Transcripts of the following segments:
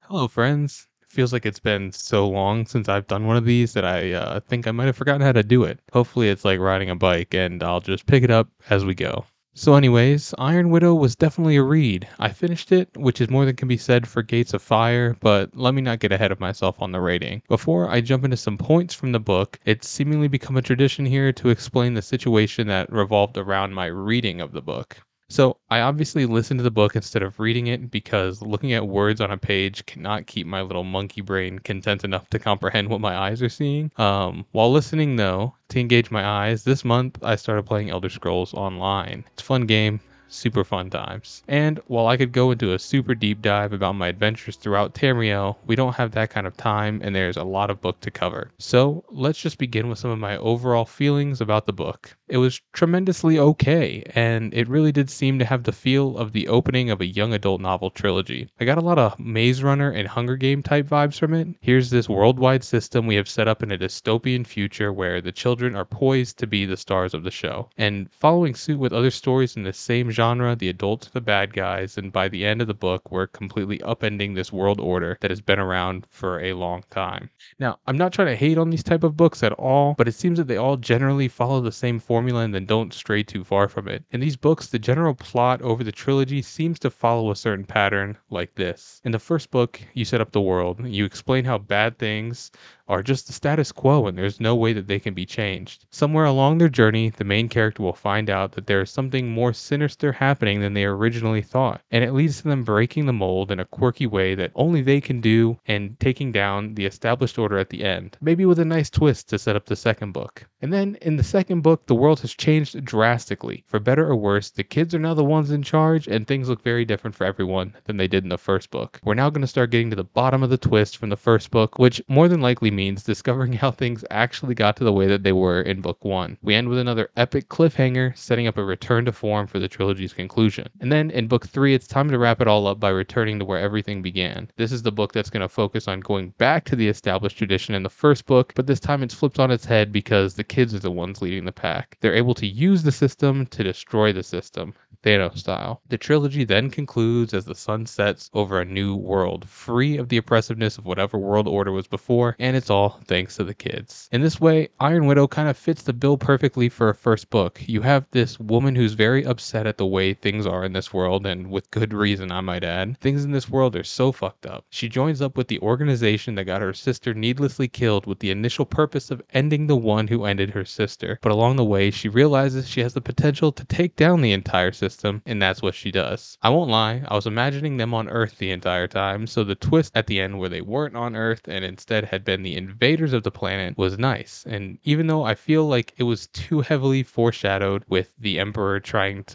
Hello, friends. Feels like it's been so long since I've done one of these that I think I might have forgotten how to do it. Hopefully, it's like riding a bike and I'll just pick it up as we go. So, anyways, Iron Widow was definitely a read. I finished it, which is more than can be said for Gates of Fire, but let me not get ahead of myself on the rating. Before I jump into some points from the book, it's seemingly become a tradition here to explain the situation that revolved around my reading of the book. So, I obviously listened to the book instead of reading it because looking at words on a page cannot keep my little monkey brain content enough to comprehend what my eyes are seeing. While listening, though, to engage my eyes, this month I started playing Elder Scrolls Online. It's a fun game, super fun times. And while I could go into a super deep dive about my adventures throughout Tamriel, we don't have that kind of time and there's a lot of book to cover. So let's just begin with some of my overall feelings about the book. It was tremendously okay, and it really did seem to have the feel of the opening of a young adult novel trilogy. I got a lot of Maze Runner and Hunger Game type vibes from it. Here's this worldwide system we have set up in a dystopian future where the children are poised to be the stars of the show. And following suit with other stories in the same genre, the adults are the bad guys, and by the end of the book, we're completely upending this world order that has been around for a long time. Now, I'm not trying to hate on these type of books at all, but it seems that they all generally follow the same formula and then don't stray too far from it. In these books, the general plot over the trilogy seems to follow a certain pattern like this. In the first book, you set up the world, you explain how bad things are just the status quo and there's no way that they can be changed. Somewhere along their journey, the main character will find out that there is something more sinister happening than they originally thought, and it leads to them breaking the mold in a quirky way that only they can do and taking down the established order at the end, maybe with a nice twist to set up the second book. And then in the second book, the world has changed drastically. For better or worse, the kids are now the ones in charge and things look very different for everyone than they did in the first book. We're now going to start getting to the bottom of the twist from the first book, which more than likely means discovering how things actually got to the way that they were in book one. We end with another epic cliffhanger, setting up a return to form for the trilogy's conclusion. And then in book three, it's time to wrap it all up by returning to where everything began. This is the book that's going to focus on going back to the established tradition in the first book, but this time it's flipped on its head because the kids are the ones leading the pack. They're able to use the system to destroy the system, Thanos style. The trilogy then concludes as the sun sets over a new world, free of the oppressiveness of whatever world order was before, and it's all thanks to the kids. In this way, Iron Widow kind of fits the bill perfectly for a first book. You have this woman who's very upset at the way things are in this world, and with good reason, I might add. Things in this world are so fucked up. She joins up with the organization that got her sister needlessly killed with the initial purpose of ending the one who ended her sister. But along the way, she realizes she has the potential to take down the entire system, and that's what she does. I won't lie, I was imagining them on Earth the entire time, so the twist at the end where they weren't on Earth and instead had been the invaders of the planet was nice. And even though I feel like it was too heavily foreshadowed with the Emperor trying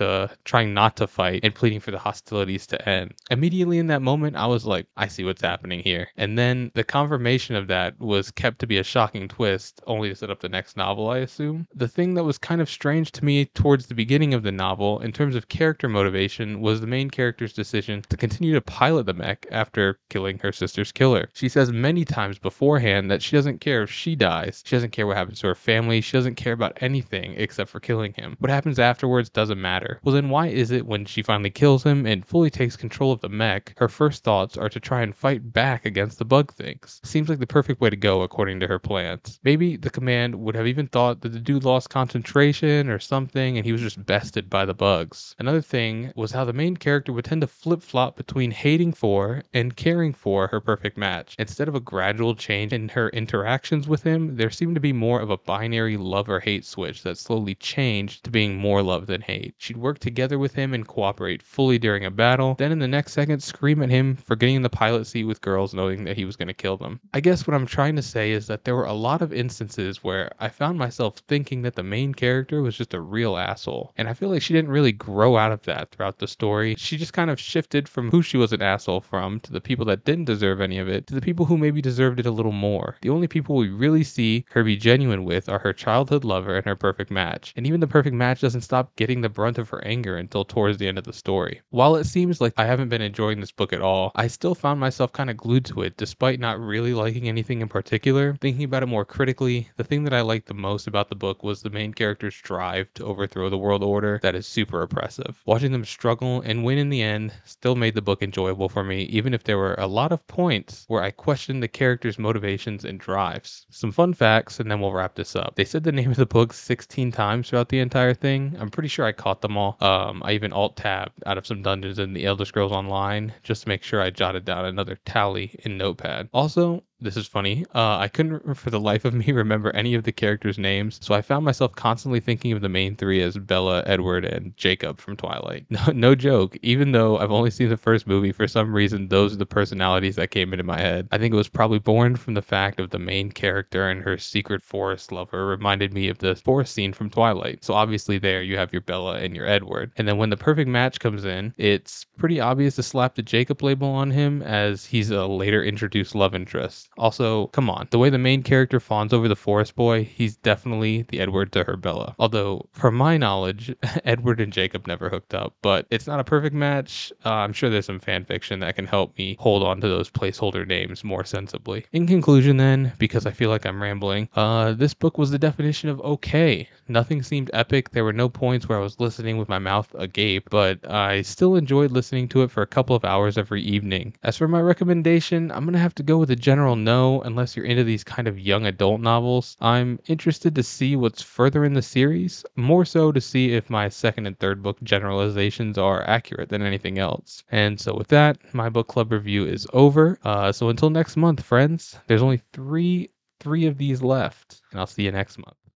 not to fight and pleading for the hostilities to end, immediately in that moment I was like, I see what's happening here. And then the confirmation of that was kept to be a shocking twist, only to set up the next novel, I assume. The thing that was kind of strange to me towards the beginning of the novel, in terms of character motivation, was the main character's decision to continue to pilot the mech after killing her sister's killer. She says many times beforehand that she doesn't care if she dies, she doesn't care what happens to her family, she doesn't care about anything except for killing him. What happens afterwards doesn't matter. Well then why is it when she finally kills him and fully takes control of the mech, her first thoughts are to try and fight back against the bug things? Seems like the perfect way to go according to her plans. Maybe the command would have even thought that the dude lost concentration or something and he was just bested by the bugs. Another thing was how the main character would tend to flip-flop between hating for and caring for her perfect match. Instead of a gradual change in her interactions with him, there seemed to be more of a binary love or hate switch that slowly changed to being more love than hate. She'd work together with him and cooperate fully during a battle, then in the next second scream at him for getting in the pilot seat with girls knowing that he was going to kill them. I guess what I'm trying to say is that there were a lot of instances where I found myself thinking that the main character was just a real asshole, and I feel like she didn't really grow out of that throughout the story. She just kind of shifted from who she was an asshole from to the people that didn't deserve any of it to the people who maybe deserved it a little more. The only people we really see her be genuine with are her childhood lover and her perfect match, and even the perfect match doesn't stop getting the brunt of her anger until towards the end of the story. While it seems like I haven't been enjoying this book at all, I still found myself kind of glued to it despite not really liking anything in particular. Thinking about it more critically, the thing that I liked the most about the book was the main character's drive to overthrow the world order that is super oppressive. impressive. Watching them struggle and win in the end still made the book enjoyable for me, even if there were a lot of points where I questioned the characters' motivations and drives. Some fun facts, and then we'll wrap this up. They said the name of the book 16 times throughout the entire thing. I'm pretty sure I caught them all. I even alt-tabbed out of some dungeons in the Elder Scrolls Online just to make sure I jotted down another tally in Notepad. Also, this is funny. I couldn't for the life of me remember any of the characters' names, so I found myself constantly thinking of the main three as Bella, Edward, and Jacob from Twilight. No joke. Even though I've only seen the first movie, for some reason, those are the personalities that came into my head. I think it was probably born from the fact of the main character and her secret forest lover reminded me of the forest scene from Twilight. So obviously there you have your Bella and your Edward. And then when the perfect match comes in, it's pretty obvious to slap the Jacob label on him as he's a later introduced love interest. Also, come on, the way the main character fawns over the forest boy, he's definitely the Edward to her Bella. Although, from my knowledge, Edward and Jacob never hooked up, but it's not a perfect match. I'm sure there's some fan fiction that can help me hold on to those placeholder names more sensibly. In conclusion then, because I feel like I'm rambling, this book was the definition of okay. Nothing seemed epic. There were no points where I was listening with my mouth agape, but I still enjoyed listening to it for a couple of hours every evening. As for my recommendation, I'm gonna have to go with a general no unless you're into these kind of young adult novels. I'm interested to see what's further in the series, more so to see if my second and third book generalizations are accurate than anything else. And so with that, my book club review is over. So until next month, friends, there's only three of these left, and I'll see you next month.